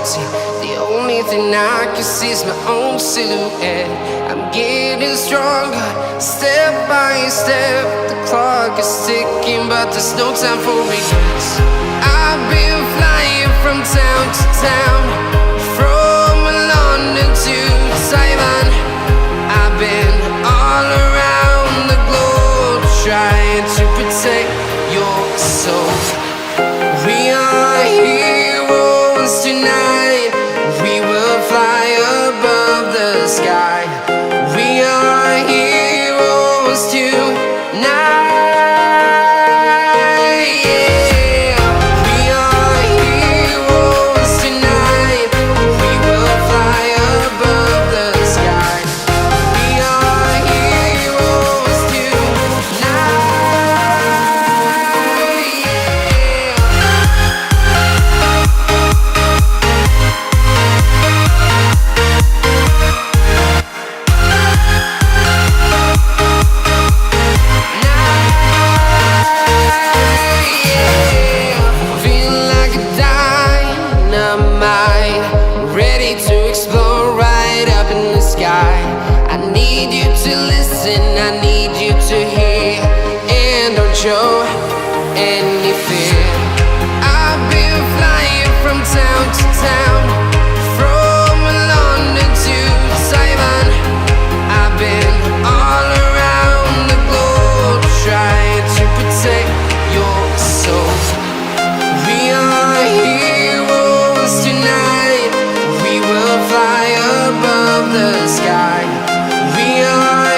empty. The only thing I can see is my own silhouette. I'm getting stronger, step by step. The clock is ticking, but there's no time for regrets. I've been flying from town to town, from London to Taiwan.